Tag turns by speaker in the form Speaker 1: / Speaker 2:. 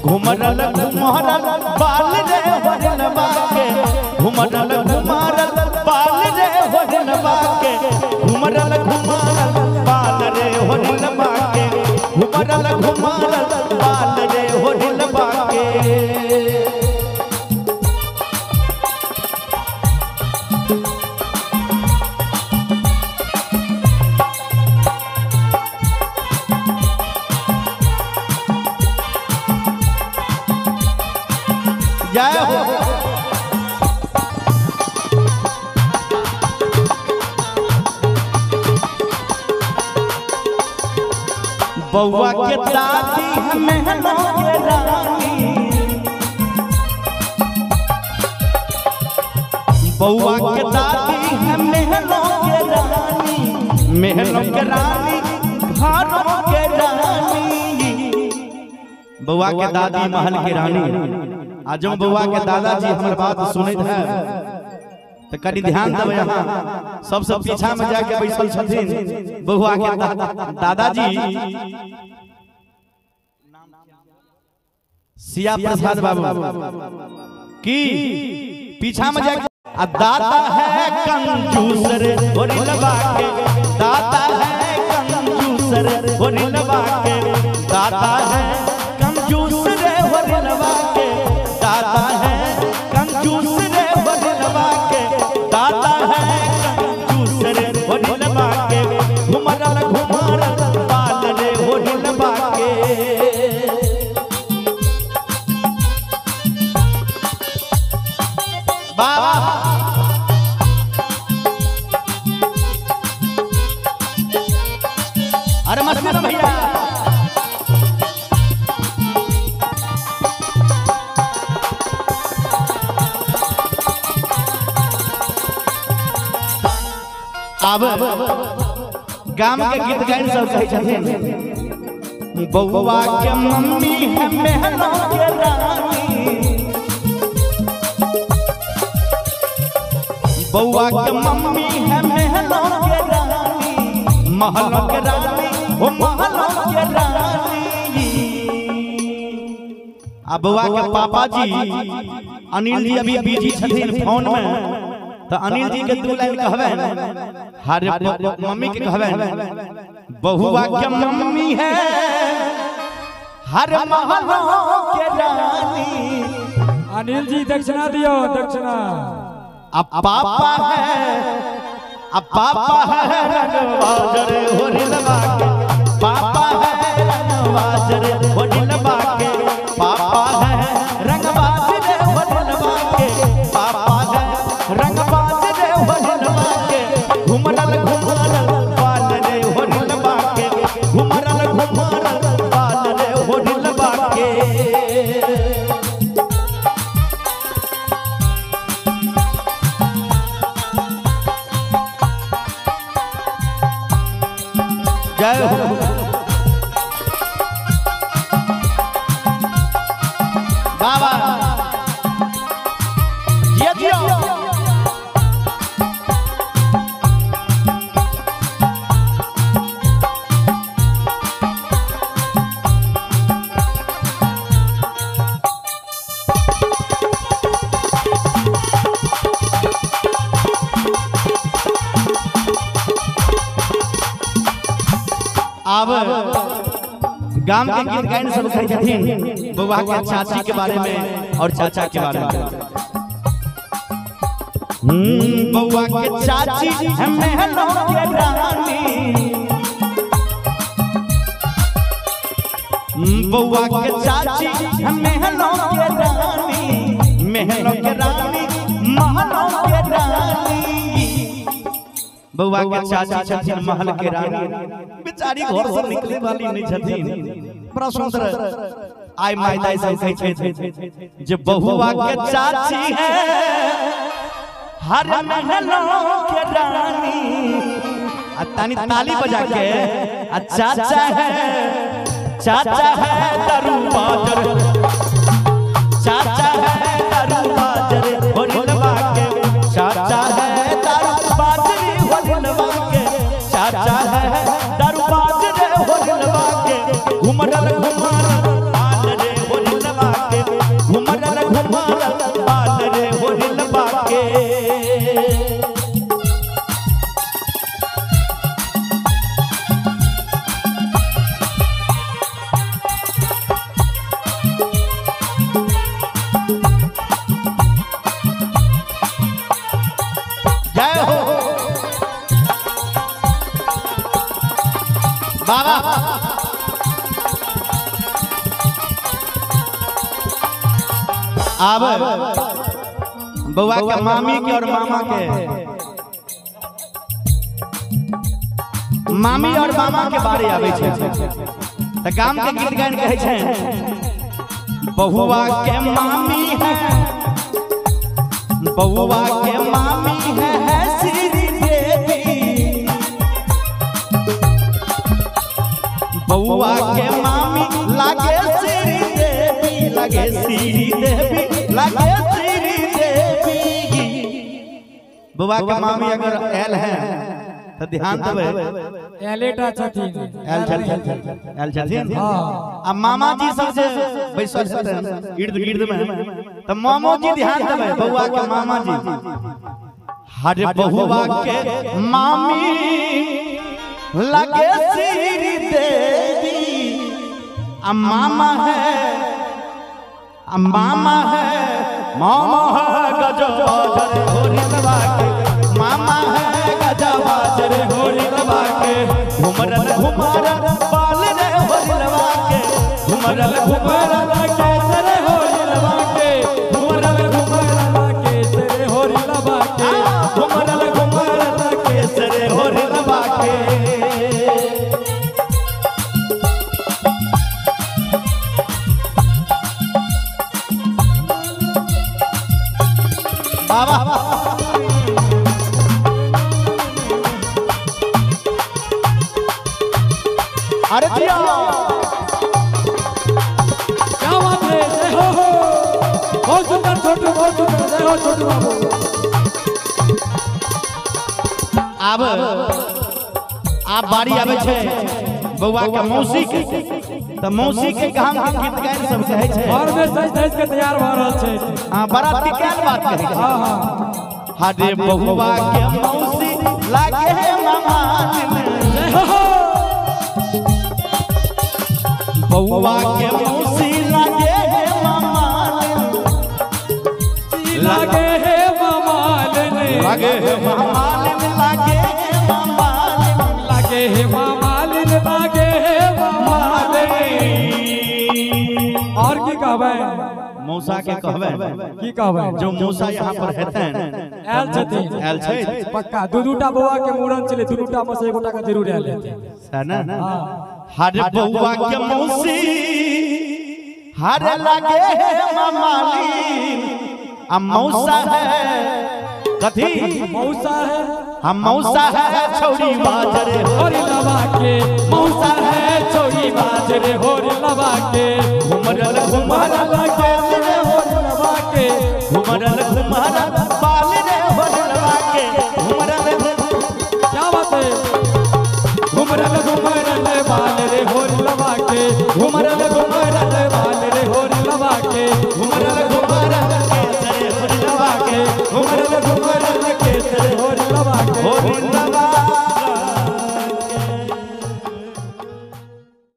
Speaker 1: घुमरल घुमरल बाल रे होरिलवा के घुमरल घुमरल बाल रे होरिलवा के घुमरल घुमरल बाल रे होरिलवा के घुमरल घुमरल बाल रे होरिलवा के जय हो बउआ के दादी महलों के रानी बउआ के दादी महलों के रानी महलों के रानी घरों के रानी बउआ के दादी महल के रानी आज बउआ के दादाजी हमारे बात सुनत है तो कभी ध्यान देवे यहाँ सबसे पीछा में जाके बैसल छथिन बउआ के दादाजी सिया प्रसाद बाबू की पीछा में जाके दादा है कंजूस रे होरिलवा के दादा है कंजूस रे होरिलवा के दादा है कंजूस रे होरिलवा के दादा है कंजूस रे होरिलवा के दादा है कंजूस रे होरिलवा के घुमरल घुमरल बाल रे होरिलवा के बाबा अरे मत करो भैया अब गाम के गीत गाइन सब कहे छथिन बउआ के मम्मी है महलों के रानी बउआ के मम्मी है महलों के रानी महलों के रानी ओ महलों के रानी अब बउआ के पापा जी अनिल जी अभी बिजी छथिन फोन में तो अनिल जी के दो लाइन कहबे हर मम्मी के कहबे बहुआ के मम्मी है हर महलों के रानी
Speaker 2: अनिल जी दक्षिणा दियो दक्षिणा
Speaker 1: अब पापा है रंगवाज रे होरिलवा के पापा है रंगवाज रे होरिलवा के पापा है रंगवाज रे होरिलवा के पापा है रंगबाज रे होरिलवा के घुमरल घुमरल बाल रे होरिलवा के घुमरल घुमरल बाल रे होरिलवा के जय हो बाबा ये दियो अब गांव के गीत गायन सब कहे छथिन बउआ के चाची के बारे में और चाचा के बारे में बउआ के चाची है महलों के रानी बउआ के चाची है महलों के रानी महलों के रानी महलों के रानी बउआ के चाची छथिन महल के रानी बेचारी घर से निकले वाली नहीं छथिन बड़ा सुंदर आई मायदाई सब कहे छथिन जे बहुआ के चाची है हर महलों के रानी तानी ताली बजा के चाचा है दरुबाज चाचा है दरुबाज होरिलवा के चाचा है दरुबाज होरिलवा के चाचा है दरुबाज होरिलवा के घुमरल घुमरल बाल रे होरिलवा अब बउआ के मामी के और मामा के मामी और मामा के बारे आवे छे त गाम के गीत गान कहै छै बहुआ के मामी है बहुआ के मामी है श्री देवी बहुआ के मामी लागे श्री देवी लागे श्री देवी लागे श्री देवी बहुआ के मामी अगर एल है तो ध्यान देबे
Speaker 2: एलेटा छथिन
Speaker 1: एल छथिन आ मामा जी सब जे बैसल छथिन गिर्द गिर्द में त मामो जी ध्यान देबे बउआ के मामा जी हरे बहुआ के मामी लगे श्री देवी आ मामा है मामा है गजबाजर होरी लबा के मामा है गजबाजर होरी लबा के घुमरल घुमरल बाल रे होरी लबा के घुमरल घुमरल के सरे होरी लबा के घुमरल घुमरल के सरे होरी लबा के घुमरल घुमरल के सरे होरी लबा के बाबा अरे जिया
Speaker 2: क्या बात है जय हो बहुत सुंदर छोटू बहुत सुंदर जय हो छोटू बाबू
Speaker 1: अब आप बारी आवे छे बउआ के मौसी के त मौसी के गाम के गीत गायन सब कहै छै
Speaker 2: और में सज धज के तैयार भ रहल छै
Speaker 1: हां बड़ा टिकाल बात कहै छै
Speaker 2: हां हां
Speaker 1: हरे बउआ के मौसी लागे मामा
Speaker 2: जय हो
Speaker 1: बउआ के मौसी लागे मामा
Speaker 2: लागे है मामाल ने
Speaker 1: लागे मामा लागे मामा
Speaker 2: लागे है मामाल ने लागे है मामाल और की कहबै
Speaker 1: मौसा के कहबै
Speaker 2: की कहबै
Speaker 1: जो मौसा यहाँ पर हेतन
Speaker 2: एल छथिन
Speaker 1: एल छै
Speaker 2: पक्का दूटा बउआ के मूड़न चले दूटा में से एगोटा के जरूर एल हेतै
Speaker 1: है ना
Speaker 2: हां
Speaker 1: हरे बउआ के मौसी हरे लागे है मामाली आ मौसा है कथी
Speaker 2: मौसा है
Speaker 1: हम मौसा है छौरी बाजरे
Speaker 2: होरी लबा के मौसा है छौरी बाजरे होरी लबा के
Speaker 1: घुमरल घुमरल के रे होरी लबा के घुमरल घुमरल बाल रे होरी लबा के घुमरल
Speaker 2: क्या बात है घुमरल घुमरल बाल रे होरी लबा के घुमरल